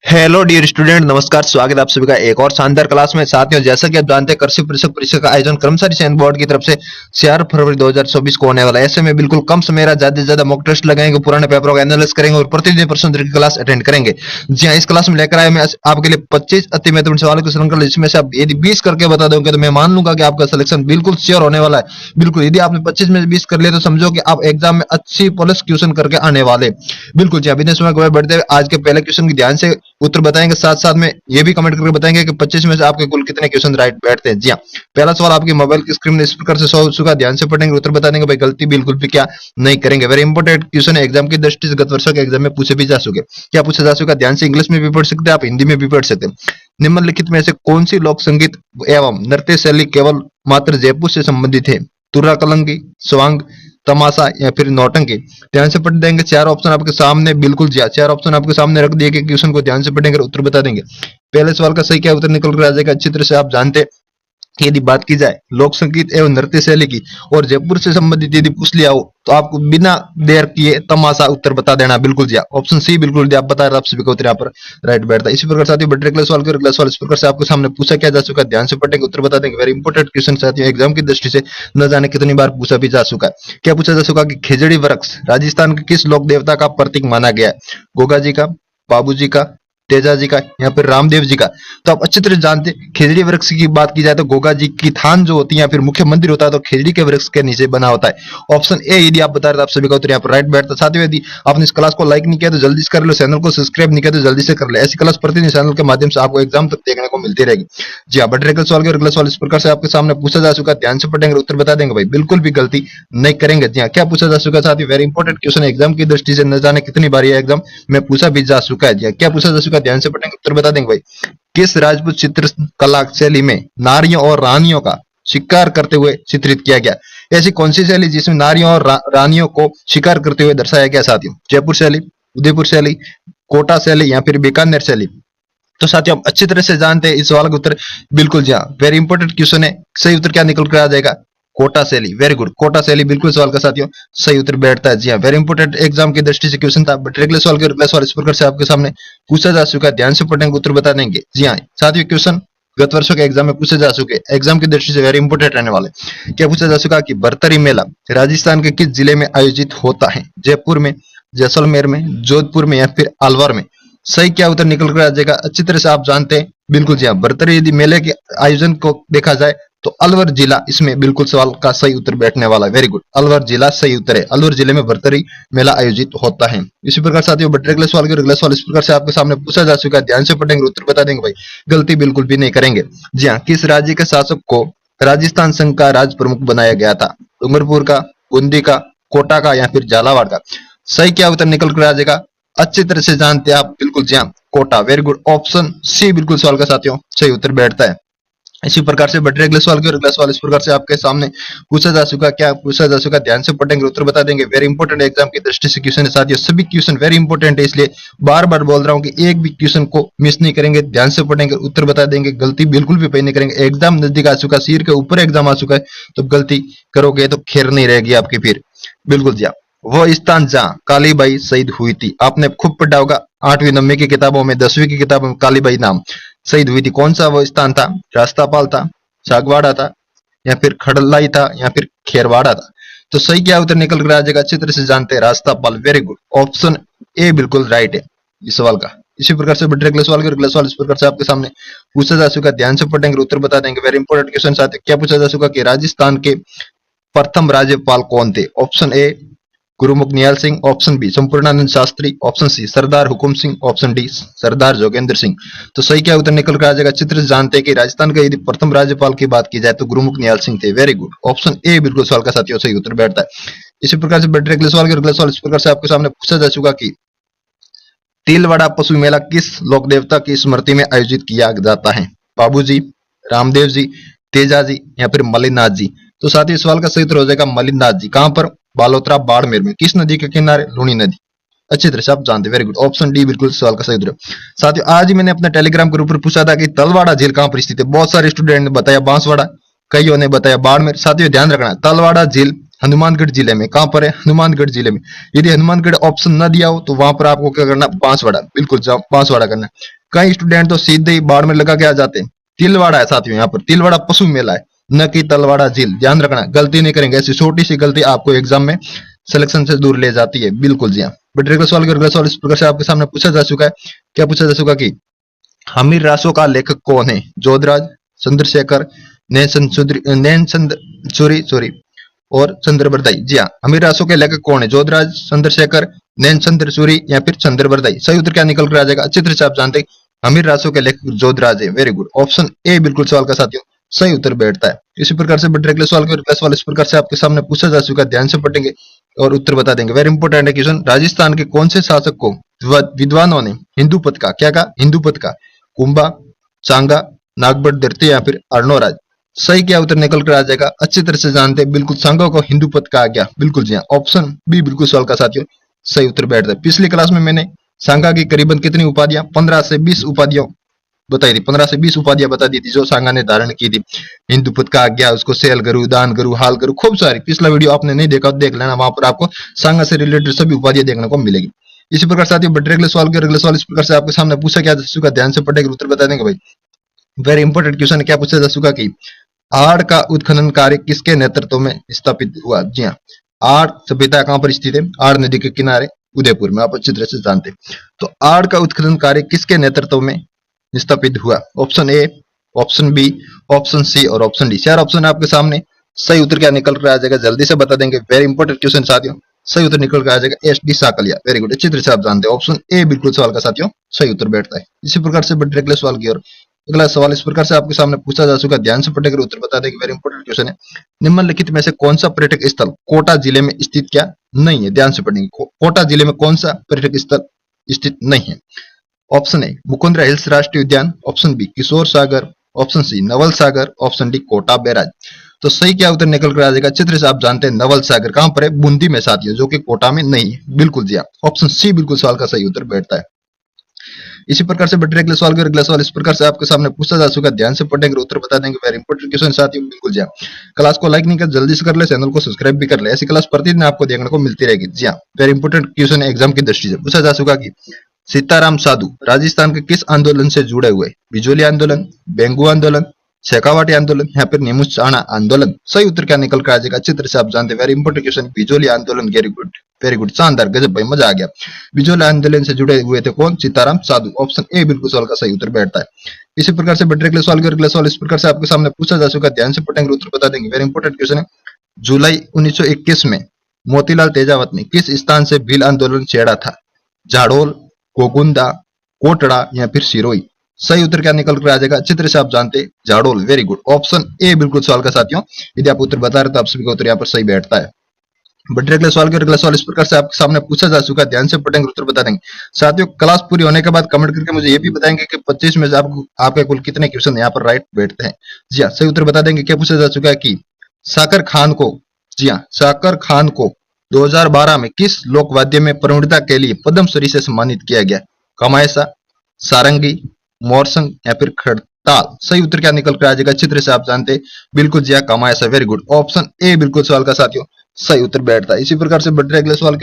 Hello dear student, नमस्कार। स्वागत है आप सभी का एक और शानदार क्लास में। साथियों, जैसा कि आप जानते हैं, कृषि परीक्षक परीक्षा का आयोजन कर्मचारी चयन बोर्ड की तरफ से 4 फरवरी 2024 को होने वाला है। ऐसे में बिल्कुल कम समय रहा, ज्यादा से ज्यादा मॉक टेस्ट लगाएंगे, पुराने पेपरों का एनालिसिस करेंगे और प्रतिदिन प्रश्न की क्लास अटेंड करेंगे। जी हाँ, इस क्लास में लेकर आए मैं आपके लिए 25 अति महत्वपूर्ण सवालों की श्रृंखला, जिसमें से आप यदि 20 करके बता दोगे तो मैं मान लूंगा कि आपका सिलेक्शन बिल्कुल श्योर होने वाला है। बिल्कुल, यदि आपने 25 में से 20 कर लिया तो समझो कि आप एग्जाम में अच्छी प्लस क्वेश्चन करके आने वाले। बिल्कुल जी, बिना समय गवाए बढ़ते हुए आज के पहले क्वेश्चन की ध्यान से उत्तर बताएंगे, साथ साथ में ये भी कमेंट करके बताएंगे कि 25 में से आपके कुल कितने क्वेश्चन राइट बैठते हैं। जी हाँ, पहला सवाल आपकी मोबाइल की स्क्रीन में इस प्रकार से सॉल्व हो चुका, ध्यान से पढ़ेंगे, उत्तर बता देंगे। भाई गलती बिल्कुल भी क्या नहीं करेंगे। वेरी इंपॉर्टेंट क्वेश्चन है, एग्जाम की दृष्टि से गत वर्षों के एग्जाम में पूछे भी जा चुके। क्या पूछा जा चुका, ध्यान से इंग्लिश में भी पढ़ सकते हैं आप, हिंदी में भी पढ़ सकते हैं। निम्नलिखित में से कौन सी लोक संगीत एवं नृत्य शैली केवल मात्र जयपुर से संबंधित है? तुर्रा कलंगी, स्वांग, तमाशा या फिर नौटंकी। ध्यान से पढ़ देंगे। 4 ऑप्शन आपके सामने, बिल्कुल जी, 4 ऑप्शन आपके सामने रख दिए कि क्वेश्चन को ध्यान से पढ़ेंगे, उत्तर बता देंगे। पहले सवाल का सही क्या उत्तर निकल कर आ जाएगा, अच्छी तरह से आप जानते हैं। यदि बात की जाए लोक संगीत एवं नृत्य शैली की और जयपुर से संबंधित यदि पूछ लिया हो तो आपको बिना देर किए तमाशा उत्तर बता देना। बिल्कुल जी, ऑप्शन सी बिल्कुल जी, आप बता रहे, आप सभी को उत्तर यहाँ पर राइट बैठता है। इसी प्रकार साथियों, बड़े अगला सवाल अगला सवाल इस प्रकार से आपके सामने पूछा क्या जा चुका है, ध्यान से पढ़ेंगे, उत्तर बता देंगे। वेरी इंपॉर्टेंट क्वेश्चन साथियों, एग्जाम की दृष्टि से न जाने कितनी बार पूछा भी जा चुका है। क्या पूछा जा चुका कि खिजड़ी वृक्ष राजस्थान के किस लोक देवता का प्रतीक माना गया है? गोगा जी का, बाबू जी का, तेजा जी का या फिर रामदेव जी का? तो आप अच्छी तरह जानते हैं, खिजड़ी वृक्ष की बात की जाए तो गोगा जी की थान जो होती है या फिर मुख्य मंदिर होता है तो खिजड़ी के वृक्ष के नीचे बना होता है। ऑप्शन ए यदि आप बता रहे, आप सभी का उत्तर यहाँ पर राइट बैठता। साथियों, यदि आपने इस क्लास को लाइक नहीं किया तो जल्दी से कर लो, चैनल को सब्सक्राइब नहीं किया तो जल्दी से कर ले। ऐसी क्लास प्रतिदिन चैनल के माध्यम से आपको एग्जाम तक देखने को मिलती रहेगी। जी हाँ, बट अगला सवाल के अगला सवाल इस प्रकार से आपके सामने पूछा जा चुका है, ध्यान से पढ़ेंगे, उत्तर बता देंगे। भाई बिल्कुल भी गलती नहीं करेंगे। जी हाँ, क्या पूछा जा चुका है साथियों, वेरी इंपॉर्टेंट क्वेश्चन है, एग्जाम की दृष्टि से न जाने कितनी बार ये एग्जाम में पूछा भी जा चुका है। जी हाँ, क्या पूछा जा चुका है, ध्यान से पढ़ेंगे, उत्तर बता देंगे। भाई किस राजपूत चित्रकला शैली में नारियों और रानियों का शिकार करते हुए चित्रित किया गया? ऐसी कौन सी शैली जिसमें नारियों और रानियों को शिकार करते हुए दर्शाया गया साथियों? जयपुर शैली, उदयपुर शैली, कोटा शैली या फिर बीकानेर शैली? तो साथियों, आप अच्छी तरह से जानते हैं इस सवाल का उत्तर। बिल्कुल जी हाँ, वेरी इंपॉर्टेंट क्वेश्चन है। सही उत्तर क्या निकल कर आ जाएगा? कोटा शैली। वेरी गुड, कोटा शैली बिल्कुल सवाल का साथियों सही उत्तर बैठता है। जी हाँ, वेरी इंपॉर्टेंट एग्जाम की दृष्टि से क्वेश्चन था। बट अगले सवाल के अगला सवाल इस प्रकार से आपके सामने पूछा जा चुका है, ध्यान से पढ़ेंगे, उत्तर बता देंगे। जी हाँ साथियों, क्वेश्चन गत वर्षों के एग्जाम में पूछे जा चुके, एग्जाम की दृष्टि से वेरी इंपॉर्टेंट रहने वाले। क्या पूछा जा चुका कि बरतरी मेला राजस्थान के किस जिले में आयोजित होता है? जयपुर में, जैसलमेर में, जोधपुर में या फिर अलवर में? सही क्या उत्तर निकल कर आ जाएगा, अच्छी तरह से आप जानते हैं। बिल्कुल जी हाँ, बरतरी यदि मेले के आयोजन को देखा जाए तो अलवर जिला इसमें बिल्कुल सवाल का सही उत्तर बैठने वाला है। वेरी गुड, अलवर जिला सही उत्तर है। अलवर जिले में बरतरी मेला आयोजित होता है। इसी प्रकार साथियों, बट अगले सवाल के अगला सवाल इस प्रकार से आपके सामने पूछा जा चुका है, ध्यान से पढ़ेंगे, उत्तर बता देंगे। भाई गलती बिल्कुल भी नहीं करेंगे। जी हाँ, किस राज्य के शासक को राजस्थान संघ का राज प्रमुख बनाया गया था? डूंगरपुर का, बूंदी का, कोटा का या फिर झालावाड़ का? सही क्या उत्तर निकल कर आ जाएगा, अच्छी तरह से जानते हैं आप। बिल्कुल जी हाँ, Kota. Very good, option C बिल्कुल सवाल का साथियों सही उत्तर बैठता है। इसी प्रकार से बट अगले सवाल के अगला सवाल इस प्रकार से आपके सामने पूछा जा चुका, क्या पूछा जा चुका, ध्यान से पढ़ेंगे, उत्तर बता देंगे। वेरी इंपॉर्टेंट एग्जाम की दृष्टि से क्वेश्चन है साथियों, सभी क्वेश्चन वेरी इंपॉर्टेंट है, इसलिए बार बार बोल रहा हूं कि एक भी क्वेश्चन को मिस नहीं करेंगे, ध्यान से पढ़ेंगे, उत्तर बता देंगे। गलती बिल्कुल भी नहीं करेंगे। एग्जाम नजदीक आ चुका, सिर के ऊपर एग्जाम आ चुका है, तो गलती करोगे तो खैर नहीं रहेगी आपकी फिर। बिल्कुल जी, वो स्थान जहां कालीबाई शहीद हुई थी, आपने खूब पढ़ा होगा 8वीं 9वीं की किताबों में, 10वीं की किताबों में कालीबाई नाम शहीद हुई थी। कौन सा वो स्थान था? रास्तापाल था, सागवाड़ा था या फिर खड़लाई था या फिर खेरवाड़ा था? तो सही क्या उत्तर निकल कर आ जाएगा, अच्छी तरह से जानते हैं, Rastapal. Very good, option A बिल्कुल राइट है इस सवाल का। इसी प्रकार से बड़े अगले सवाल के अगला सवाल इस प्रकार से आपके सामने पूछा जा चुका, ध्यान से पढ़ेंगे, उत्तर बता देंगे। वेरी इंपॉर्टेंट क्वेश्चन साथ क्या पूछा जा चुका कि राजस्थान के प्रथम राज्यपाल कौन थे? Option A Gurmukh Nihal Singh, option B Sampurnanand Shastri, option C Sardar Hukam Singh, option D Sardar Jogendra Singh. तो सही क्या उत्तर निकल कर आ जाएगा, चित्र से जानते हैं कि राजस्थान का यदि प्रथम राज्यपाल की बात की जाए तो गुरुमुख निहाल सिंह थे। वेरी गुड, ऑप्शन ए बिल्कुल सवाल का साथियों सही उत्तर बैठता है। इसी प्रकार से बढ़ते अगले सवाल के अगला सवाल इस प्रकार से आपके सामने पूछा जा चुका कि तिलवाड़ा पशु मेला किस लोक देवता की स्मृति में आयोजित किया जाता है? बाबू जी, रामदेव जी, तेजा जी या फिर मलिनाथ जी? तो साथ ही सवाल का सही उत्तर हो जाएगा मलिनाथ जी। कहां पर? बालोतरा बाड़मेर में। किस नदी के किनारे? लूनी नदी। अच्छी तरह से आप जानते हैं। वेरी गुड, ऑप्शन डी बिल्कुल सवाल का सही उत्तर। साथियों, आज ही मैंने अपने टेलीग्राम ग्रुप पर पूछा था कि तलवाड़ा झील कहां पर स्थित है। बहुत सारे स्टूडेंट ने बताया बांसवाड़ा, कईयों ने बताया बाड़मेर। साथियों ध्यान रखना, तलवाड़ा झील हनुमानगढ़ जिले में। कहां पर है? हनुमानगढ़ जिले में। यदि हनुमानगढ़ ऑप्शन न दिया हो तो वहां पर आपको क्या करना? बांसवाड़ा। बिल्कुल बांसवाड़ा करना। कई स्टूडेंट तो सीधे ही बाढ़ में लगा के आ जाते हैं। तिलवाड़ा है साथियों, यहाँ पर तिलवाड़ा पशु मेला है, न कि तलवाड़ा झील। ध्यान रखना, गलती नहीं करेंगे, ऐसी छोटी सी गलती आपको एग्जाम में सिलेक्शन से दूर ले जाती है। बिल्कुल जी हाँ। बट अगला सवाल इस प्रकार से आपके सामने पूछा जा चुका है। क्या पूछा जा चुका कि हमीर रासो का लेखक कौन है? जोधराज, चंद्रशेखर, सॉरी और चंद्रबरदाई। जी हाँ, हमीर रासो के लेखक कौन है? जोधराज, चंद्रशेखर, नैनचंद्र सूरी या फिर चंद्रबरदाई। सही उत्तर क्या निकल कर आ जाएगा? अच्छी तरह से आप जानते हैं हमीर रासो के लेखक जोधराज है। वेरी गुड, ऑप्शन ए बिल्कुल सवाल का साथियों सही उत्तर बैठता है। इसी प्रकार से बट अगले सवाल इस प्रकार से आपके सामने पूछा जा चुका है, ध्यान से पढ़ेंगे और उत्तर बता देंगे। वेरी इंपॉर्टेंट है क्वेश्चन। राजस्थान के कौन से शासक को विद्वानों ने हिंदू पद का क्या कहा? हिंदू पद का कुंभा, चांगा, नागभट्ट दर्ते या फिर अर्णोराज। सही क्या उत्तर निकल कर आ जाएगा? अच्छी तरह से जानते हैं, बिल्कुल सांगा को हिंदू पद कहा गया। बिल्कुल जी हाँ, ऑप्शन बी बिल्कुल सवाल का साथियों सही उत्तर बैठता है। पिछली क्लास में मैंने सांगा की करीबन कितनी उपाधियां 15 से 20 उपाधियां बताई थी, 15 से 20 उपाधियां बता दी थी जो सांगा ने धारण की थी। हिंदू पद कहा गया, उसको सेल गुरु, दान गुरु, हाल गुरु, खूब सारी। पिछला वीडियो आपने नहीं देखा देख लेना, वहां पर आपको सांगा से रिलेटेड सभी उपाधियां देखने को मिलेगी। इसी प्रकार साथियों बट अगले सवाल इस प्रकार से आपके सामने पूछा क्या जा चुका, ध्यान से पढ़ेगा उत्तर बता देंगे भाई। वेरी इंपॉर्टेंट क्वेश्चन क्या पूछा जा चुका कि आड़ का उत्खनन कार्य किसके नेतृत्व में स्थापित हुआ? जी हाँ, आड़ सभ्यता कहां पर स्थित है? आड़ नदी के किनारे उदयपुर में, आप अच्छी तरह से जानते हैं। तो आड़ का उत्खनन कार्य किसके नेतृत्व में स्थापित हुआ? Option A, option B, option C और ऑप्शन डी। चार ऑप्शन है आपके सामने। सही उत्तर क्या निकल कर आ जाएगा जल्दी से बता देंगे। वेरी इंपॉर्टेंट क्वेश्चन साथियों, सही उत्तर निकल कर आ जाएगा S D Sankalia. Very good, अच्छी तरह से आप जानते हैं ऑप्शन ए बिल्कुल सवाल का साथियों सही उत्तर बैठता है। इसी प्रकार से बढ़ते अगले सवाल की ओर। अगला सवाल इस प्रकार से आपके सामने पूछा जा चुका है, ध्यान से पढ़कर उत्तर बता देंगे। वेरी इंपॉर्टेंट क्वेश्चन है। निम्नलिखित में से कौन सा पर्यटक स्थल कोटा जिले में स्थित क्या नहीं है? ध्यान से पढ़ेंगे, कोटा जिले में कौन सा पर्यटक स्थल स्थित नहीं है? ऑप्शन ए मुकुंदरा हिल्स राष्ट्रीय उद्यान, ऑप्शन बी किशोर सागर, ऑप्शन सी नवल सागर, ऑप्शन डी कोटा बैराज। तो सही क्या उत्तर निकल कर आ जाएगा? चित्र से आप जानते हैं नवल सागर कहां पर है? बूंदी में साथियों, जो कि कोटा में नहीं है। बिल्कुल जी हाँ, ऑप्शन सी बिल्कुल सवाल का सही उत्तर बैठता है। इसी प्रकार से बढ़ते अगले सवाल इस प्रकार से आपके सामने पूछा जा चुका है, ध्यान से पढ़ेंगे उत्तर बता देंगे। वेरी इंपॉर्टेंट क्वेश्चन साथियों बिल्कुल जी हाँ। क्लास को लाइक नहीं कर जल्दी से कर ले, चैनल को सब्सक्राइब भी कर ले, ऐसी क्लास प्रतिदिन आपको देखने को मिलती रहेगी। जी हाँ, वेरी इंपॉर्टेंट क्वेश्चन एग्जाम की दृष्टि से पूछा जा चुका कि सीताराम साधु राजस्थान के किस आंदोलन से जुड़े हुए? बिजोली आंदोलन, बेंगू आंदोलन, शेखावाटी आंदोलन या फिर निमुचाना आंदोलन। सही उत्तर क्या निकल कर आ जाएगा? अच्छी तरह से आप जानते हैं, वेरी इंपॉर्टेंट क्वेश्चन बिजोली आंदोलन। वेरी गुड, शानदार, गजब भाई, मजा आ गया। बिजोली आंदोलन से जुड़े हुए थे कौन? सीताराम साधु। ऑप्शन ए बिल्कुल सवाल का सही उत्तर बैठता है। इसी प्रकार से बढ़ते अगले सवाल इस प्रकार से आपके सामने पूछा जा चुका है, ध्यान से पढ़ेंगे उत्तर बता देंगे। वेरी इंपॉर्टेंट क्वेश्चन है। जुलाई 1921 में मोतीलाल तेजावत ने किस स्थान से भील आंदोलन छेड़ा था? झाड़ोल, गोगुंदा, कोटड़ा या फिर सिरोही। सही उत्तर क्या निकल कर आ जाएगा? अच्छी तरह से आप जानते हैं Jhadol. Very good, option A बिल्कुल सवाल का साथियों यदि आप उत्तर बता रहे तो आप सभी का उत्तर यहाँ पर सही बैठता है। बट अगले सवाल इस प्रकार से आपके सामने पूछा जा चुका है, ध्यान से पढ़ेंगे उत्तर बता देंगे। साथियों क्लास पूरी होने के बाद कमेंट करके मुझे ये भी बताएंगे कि 25 में से आपके कुल कितने क्वेश्चन यहाँ पर राइट बैठते हैं। जी हाँ, सही उत्तर बता देंगे। क्या पूछा जा चुका है कि साकर खान को, जी हाँ, साकर खान को 2012 में किस लोक वाद्य में प्रवीणता के लिए पद्मश्री से सम्मानित किया गया? कमायसा, सारंगी, मोरसंग या फिर खड़ताल। सही उत्तर क्या निकल कर आ जाएगा? अच्छी तरह से आप जानते हैं, बिल्कुल जी हाँ, कमायसा। वेरी गुड, ऑप्शन ए बिल्कुल सवाल का साथियों सही उत्तर बैठता है। इसी प्रकार से बढ़ते अगले सवाल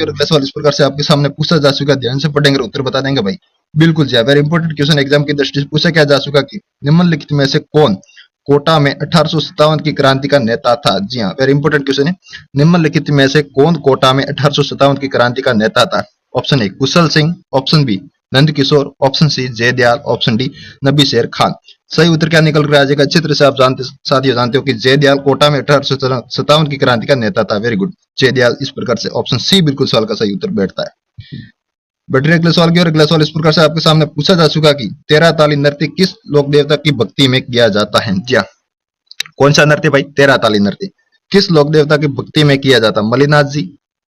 इस प्रकार से आपके सामने पूछा जा चुका है, ध्यान से पढ़ेंगे उत्तर बता देंगे भाई। बिल्कुल जी हाँ, वेरी इंपॉर्टेंट क्वेश्चन एग्जाम की दृष्टि से पूछा क्या जा चुका कि निम्नलिखित में से कौन कोटा में 1857 की क्रांति का नेता था? जी हाँ, वेरी इंपॉर्टेंट क्वेश्चन है। निम्नलिखित में से कौन कोटा में 1857 की क्रांति का नेता था? Option A Kushal Singh, option B Nand Kishore, option C Jaydayal, option D Nabi Sher Khan. सही उत्तर क्या निकल कर आ जाएगा? अच्छी तरह से आप जानते हो कि जयदयाल कोटा में 1857 की क्रांति का नेता था। Very good, Jaydayal. इस प्रकार से ऑप्शन सी बिल्कुल सवाल का सही उत्तर बैठता है। बढ़ते अगले सवाल इस प्रकार से आपके सामने पूछा जा चुका कि तेरह ताली नृत्य किस लोक देवता की भक्ति में किया जाता है? जी हाँ, कौन सा नृत्य भाई? तेरह ताली नृत्य किस लोक देवता की भक्ति में किया जाता? मलिनाथ जी,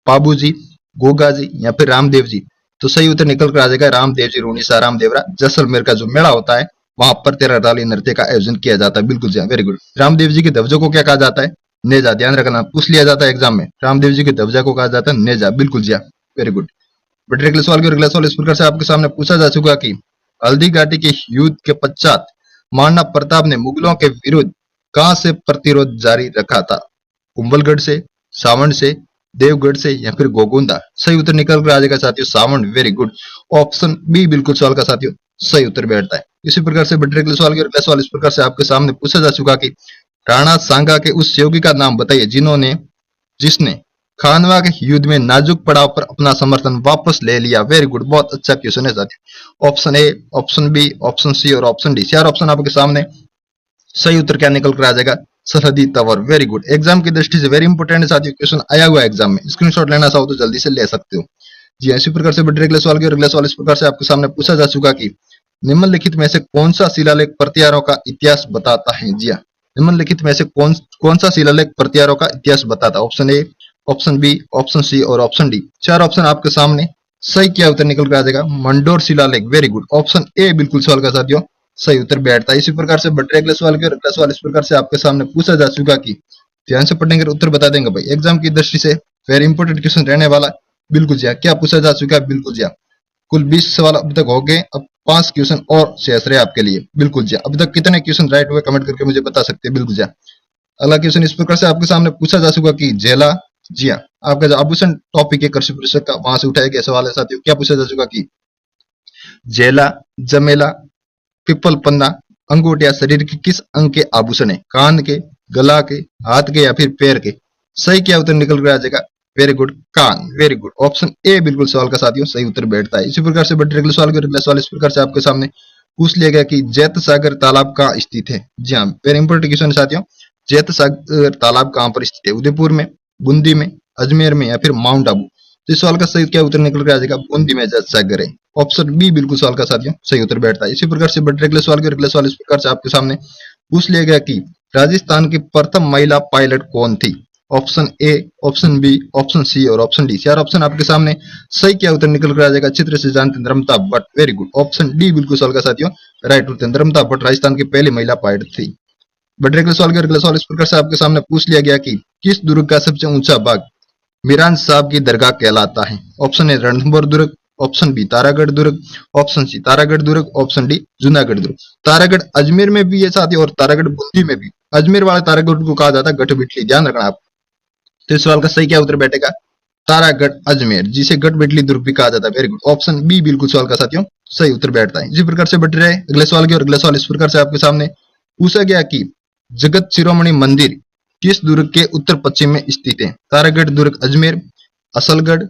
पाबू जी, गोगा जी या फिर रामदेव जी। तो सही उत्तर निकल कर आ जाएगा रामदेव जी, रूनीसा रामदेवरा। जैसलमेर का जो मेला होता है वहां पर तेरह ताली नृत्य का आयोजन किया जाता है। बिल्कुल जी, वेरी गुड। रामदेव जी के ध्वजों को क्या कहा जाता है? नेजा। ध्यान रखना, पूछ लिया जाता है एग्जाम में। रामदेव जी के ध्वजा को कहा जाता है नेजा। बिल्कुल जी, वेरी गुड। बट अगले सवाल इस प्रकार से आपके सामने पूछा जा चुका कि हल्दी घाटी के युद्ध के पश्चात महाराणा प्रताप ने मुगलों के विरुद्ध कहां से प्रतिरोध जारी रखा था? कुंभलगढ़ से, सावंत से, देवगढ़ से या फिर गोगुंदा। सही उत्तर निकल कर आ जाएगा साथियों Sawant. Very good, option B बिल्कुल सवाल का साथियों सही उत्तर बैठता है। इसी प्रकार से बढ़ते अगले सवाल की ओर। अगला सवाल इस प्रकार से आपके सामने पूछा जा चुका कि राणा सांगा के उस योगी का नाम बताइए जिसने खानवा के युद्ध में नाजुक पड़ाव पर अपना समर्थन वापस ले लिया। वेरी गुड, बहुत अच्छा क्वेश्चन है साथियों। Option A, option B, option C और ऑप्शन डी, चार ऑप्शन आपके सामने। सही उत्तर क्या निकल कर आ जाएगा? सरहदी तंवर। वेरी गुड, एग्जाम की दृष्टि से वेरी इंपोर्टेंट है साथियों, क्वेश्चन आया हुआ है एग्जाम में। स्क्रीनशॉट लेना चाहो तो जल्दी से ले सकते हो। जी इसी प्रकार से बढ़ते अगले सवाल की। अगला सवाल इस प्रकार से आपके सामने पूछा जा चुका कि निम्नलिखित में से कौन सा शिलालेख प्रत्यारों का इतिहास बताता है? जी हाँ, निम्नलिखित में से कौन सा शिलालेख प्रत्यारों का इतिहास बताता है? Option A, option B, option C और ऑप्शन डी, चार ऑप्शन आपके सामने। सही क्या उत्तर निकल कर आ जाएगा? मंडोर शिलालेख। वेरी गुड, ऑप्शन ए बिल्कुल सवाल का साथियों सही उत्तर बैठता है। इसी प्रकार से बढ़ते अगले सवाल की। अगला सवाल इस प्रकार से आपके सामने पूछा जा चुका कि ध्यान से पढ़ेंगे उत्तर बता देंगे भाई, एग्जाम की दृष्टि से वेरी इंपोर्टेंट क्वेश्चन रहने वाला। बिल्कुल जी, क्या पूछा जा चुका है? बिल्कुल जी, कुल 20 सवाल अब तक हो गए, अब 5 क्वेश्चन और शेष रहे आपके लिए। बिल्कुल जी, अब तक कितने क्वेश्चन राइट हुए कमेंट करके मुझे बता सकते हैं। बिल्कुल जी, अगला क्वेश्चन इस प्रकार से आपके सामने पूछा जा चुका कि जेला, जी हाँ, आपका जो आभूषण टॉपिक है कृषि परिषद का, वहां से उठाया गया सवाल है साथियों। क्या पूछा जा चुका कि जेला, जमेला, पिपल पन्ना, अंगूठिया शरीर के किस अंग के आभूषण है? कान के, गला के, हाथ के या फिर पैर के? सही क्या उत्तर निकल कर आ जाएगा? वेरी गुड, कान। वेरी गुड, ऑप्शन ए बिल्कुल सवाल का साथियों सही उत्तर बैठता है। इसी प्रकार से बढ़ते अगले सवाल अगला सवाल इस प्रकार से आपके सामने पूछ लिया गया कि जैत सागर तालाब कहाँ स्थित है? जी हाँ, वेरी इंपोर्टेंट क्वेश्चन है साथियों। जैत सागर तालाब कहाँ पर स्थित है? उदयपुर में, बूंदी में, अजमेर में या फिर माउंट आबू? तो इस सवाल का सही क्या उत्तर निकल कर आ जाएगा? बूंदी में जैत सागर है। ऑप्शन बी बिल्कुल सवाल का साथियों सही उत्तर बैठता है। इसी प्रकार से बढ़ते अगले सवाल इस प्रकार से आपके सामने पूछ लिया गया कि राजस्थान की प्रथम महिला पायलट कौन थी? Option A, option B, option C और ऑप्शन डी, चार ऑप्शन आपके सामने। सही क्या उत्तर निकल कर आ जाएगा? चित्र से जानते Narmada Bhatt. Very good, option D बिल्कुल सवाल का साथियों राइट उत्तर। नर्मदा भट्ट राजस्थान की पहली महिला पायलट थी। बढ़ते अगले सवाल इस प्रकार से आपके सामने पूछ लिया गया कि किस दुर्ग का सबसे ऊंचा भाग मीरान साहब की दरगाह कहलाता है? ऑप्शन ए रणथंभौर दुर्ग, ऑप्शन बी तारागढ़ दुर्ग, ऑप्शन सी तारागढ़ दुर्ग, ऑप्शन डी जूनागढ़ दुर्ग। तारागढ़ अजमेर में भी है साथी और तारागढ़ बूंदी में भी। अजमेर वाले तारागढ़ को कहा जाता है गठबिटली, ध्यान रखना आप। तो इस सवाल का सही क्या उत्तर बैठेगा? तारागढ़ अजमेर, जिसे गठबिटली दुर्ग भी कहा जाता है। वेरी गुड, ऑप्शन बी बिल्कुल सवाल का साथियों सही उत्तर बैठता है। इसी प्रकार से बढ़ रहे अगले सवाल की। और अगला सवाल इस प्रकार से आपके सामने पूछा गया कि जगत शिरोमणि मंदिर किस दुर्ग के उत्तर पश्चिम में स्थित है? तारागढ़ दुर्ग अजमेर, असलगढ़,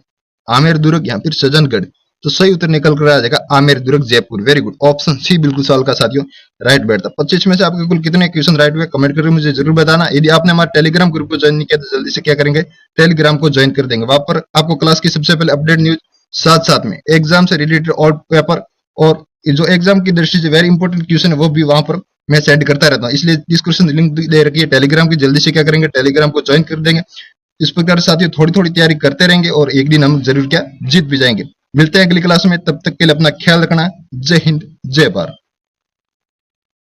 आमेर दुर्ग या फिर सज्जनगढ़? तो सही उत्तर निकल कर आ जाएगा आमेर दुर्ग Jaipur. Very good, option C बिल्कुल सवाल का साथियों राइट बैठता। 25 में से आपके कुल कितने क्वेश्चन राइट हुए कमेंट करके मुझे जरूर बताना। यदि आपने हमारे टेलीग्राम ग्रुप को ज्वाइन नहीं किया तो जल्दी से क्या करेंगे? टेलीग्राम को ज्वाइन कर देंगे। वहां पर आपको क्लास की सबसे पहले अपडेट न्यूज, साथ साथ में एग्जाम से रिलेटेड और पेपर और जो एग्जाम की दृष्टि से वेरी इंपॉर्टेंट क्वेश्चन है वो भी वहां पर मैं सेंड करता रहता हूँ। इसलिए डिस्क्रिप्शन लिंक दे रखी है टेलीग्राम की, जल्दी से क्या करेंगे? टेलीग्राम को ज्वाइन कर देंगे। इस प्रकार साथियों थोड़ी थोड़ी तैयारी करते रहेंगे और एक दिन हम जरूर क्या जीत भी जाएंगे। मिलते हैं अगली क्लास में, तब तक के लिए अपना ख्याल रखना। जय हिंद, जय भारत।